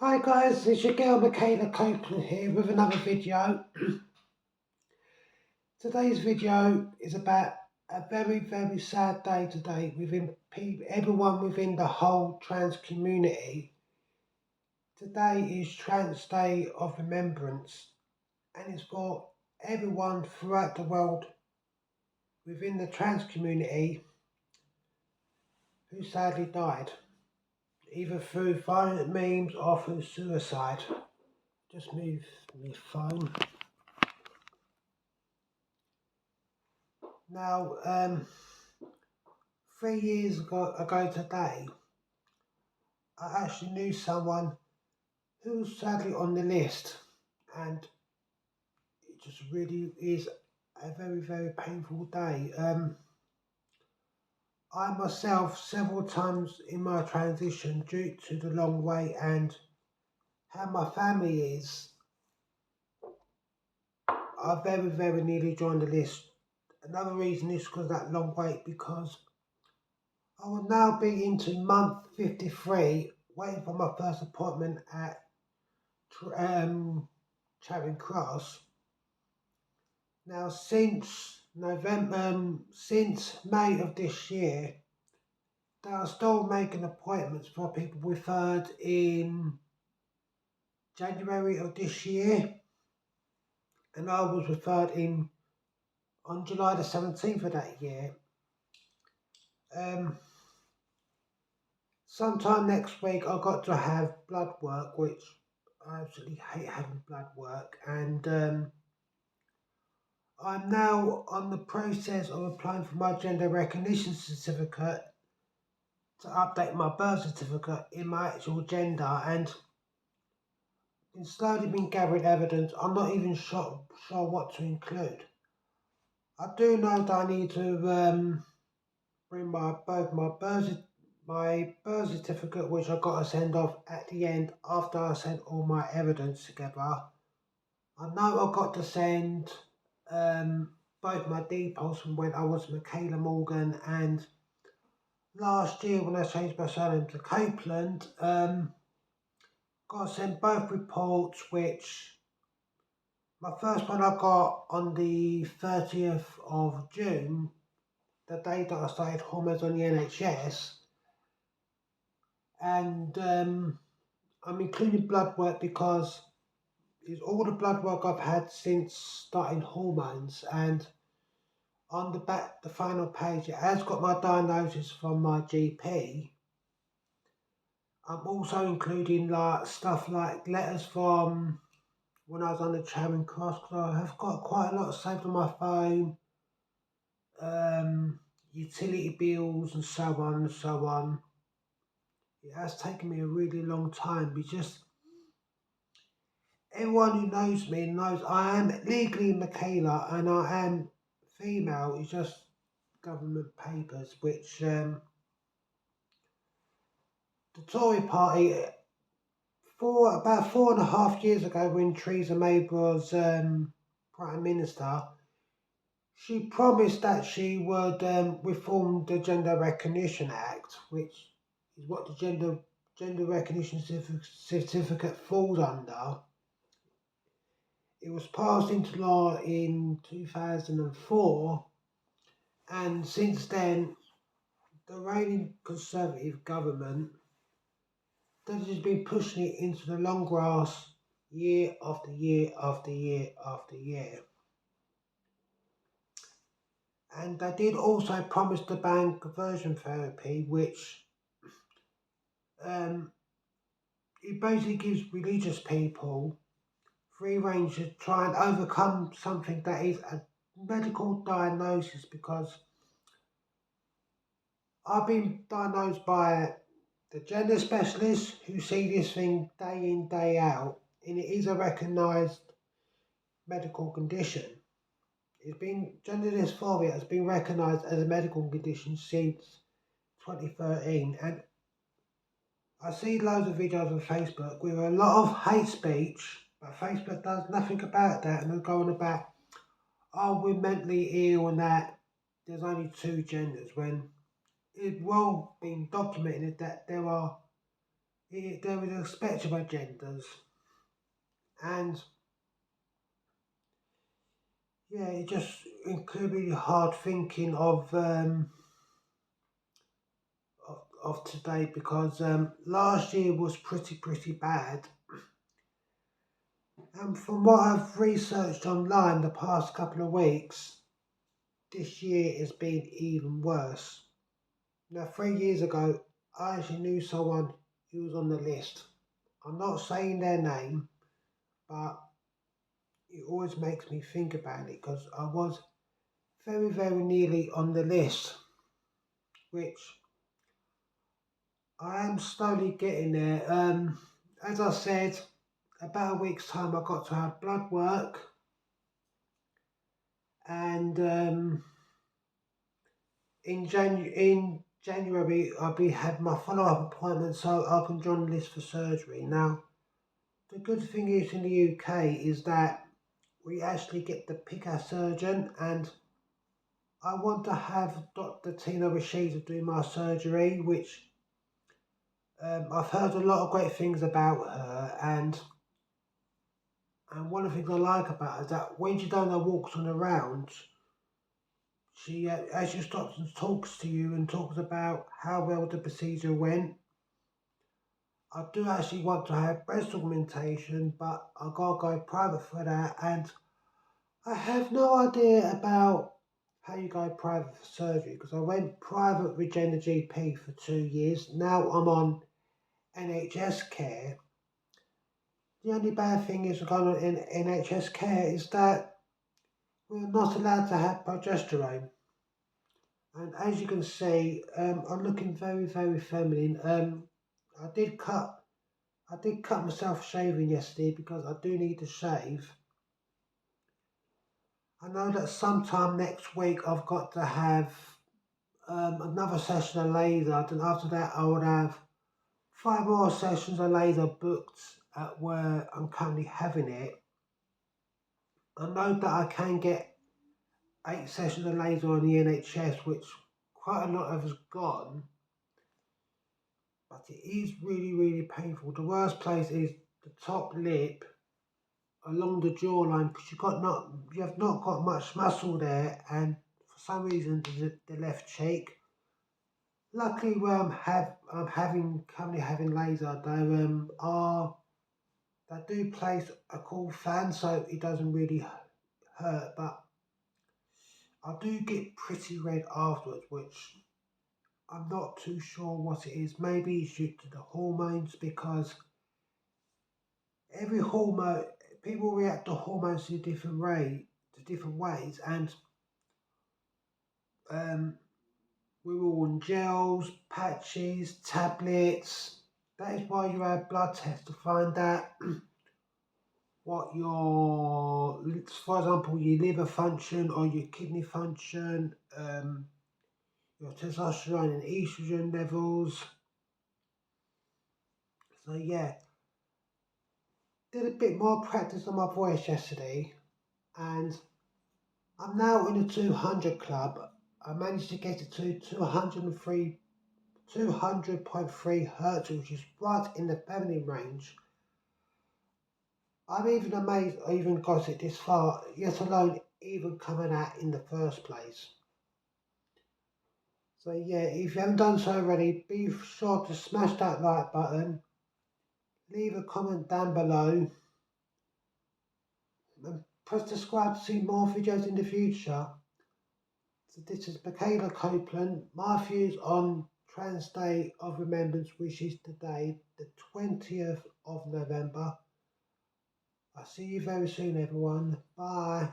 Hi guys, it's your girl Michaela Copeland here with another video. Today's video is about a very sad day today within everyone within the whole trans community. Today is Trans Day of Remembrance, and it's for everyone throughout the world within the trans community who sadly died, either through violent means or through suicide. Just move my phone. Now, 3 years ago today, I actually knew someone who was sadly on the list, and it just really is a very painful day. I myself, several times in my transition, due to the long wait and how my family is, I very nearly joined the list. Another reason is because of that long wait, because I will now be into month 53, waiting for my first appointment at Charing Cross. Now, since May of this year, they are still making appointments for people referred in January of this year, and I was referred in on July the 17th of that year. Sometime next week, I got to have blood work, which I absolutely hate having blood work, and I'm now on the process of applying for my gender recognition certificate to update my birth certificate in my actual gender, and in slowly been gathering evidence. I'm not even sure what to include. I do know that I need to bring both my birth certificate, which I got to send off at the end after I sent all my evidence together. I know I got to send both my details from when I was Michaela Morgan, and last year when I changed my surname to Copeland, got to send both reports, which my first one I got on the 30th of June, the day that I started hormones on the NHS, and I'm including blood work because it's all the blood work I've had since starting hormones, and on the back, the final page, it has got my diagnosis from my GP. I'm also including like stuff like letters from when I was on the Charing Cross, because I have got quite a lot saved on my phone, utility bills and so on and so on. It has taken me a really long time, because everyone who knows me knows I am legally Michaela and I am female. It's just government papers, which the Tory party, for about 4.5 years ago, when Theresa May was Prime Minister, she promised that she would reform the Gender Recognition Act, which is what the Gender Recognition Certificate falls under. It was passed into law in 2004, and since then, the reigning Conservative government that has been pushing it into the long grass year after year after year after year. And they did also promise to ban conversion therapy, which it basically gives religious people free range to try and overcome something that is a medical diagnosis, because I've been diagnosed by the gender specialists who see this thing day in, day out, and it is a recognised medical condition. Gender dysphoria has been recognised as a medical condition since 2013, and I see loads of videos on Facebook with a lot of hate speech, but Facebook does nothing about that, and they're going about, oh, we're mentally ill and that there's only two genders, when it's well been documented that there are there was a spectrum of genders, and yeah, it just incredibly hard thinking of today, because last year was pretty bad, and from what I've researched online the past couple of weeks, this year has been even worse. Now, 3 years ago, I actually knew someone who was on the list. I'm not saying their name, but it always makes me think about it, because I was very nearly on the list, which I am slowly getting there. As I said, about a week's time I got to have blood work, and in January I'll be had my follow-up appointment, so I can join the list for surgery. Now, the good thing is in the UK is that we actually get to pick our surgeon, and I want to have Dr. Tina Rashida do my surgery, which I've heard a lot of great things about her, and one of the things I like about her is that when she does her walks on the rounds, she actually stops and talks to you and talks about how well the procedure went. I do actually want to have breast augmentation, but I gotta go private for that, and I have no idea about how you go private for surgery, because I went private with Gender GP for 2 years. Now I'm on NHS care. The only bad thing is going on in NHS care is that we're not allowed to have progesterone. And as you can see, I'm looking very feminine. I did cut myself shaving yesterday because I do need to shave. I know that sometime next week I've got to have another session of laser. Then after that I would have 5 more sessions of laser booked at where I'm currently having it. I know that I can get 8 sessions of laser on the NHS, which quite a lot of us gone, but it is really painful. The worst place is the top lip along the jawline, because you have not got much muscle there, and for some reason the left cheek. Luckily, where I'm currently having laser, they do place a cool fan, so it doesn't really hurt, but I do get pretty red afterwards, which I'm not too sure what it is. Maybe it's due to the hormones, because every hormone, people react to hormones in a different ways, and um, we're all on gels, patches, tablets. That is why you have blood tests to find out what your, for example, your liver function or your kidney function, your testosterone and estrogen levels. So yeah, did a bit more practice on my voice yesterday, and I'm now in the 200 club. I managed to get it to 200.3 hertz, which is right in the feminine range. I'm even amazed I even got it this far, yet alone even coming out in the first place. So yeah, if you haven't done so already, be sure to smash that like button, leave a comment down below, and press subscribe to see more videos in the future. So this is Michaela Copeland, my views on Trans Day of Remembrance, which is today, the 20th of November. I'll see you very soon, everyone. Bye.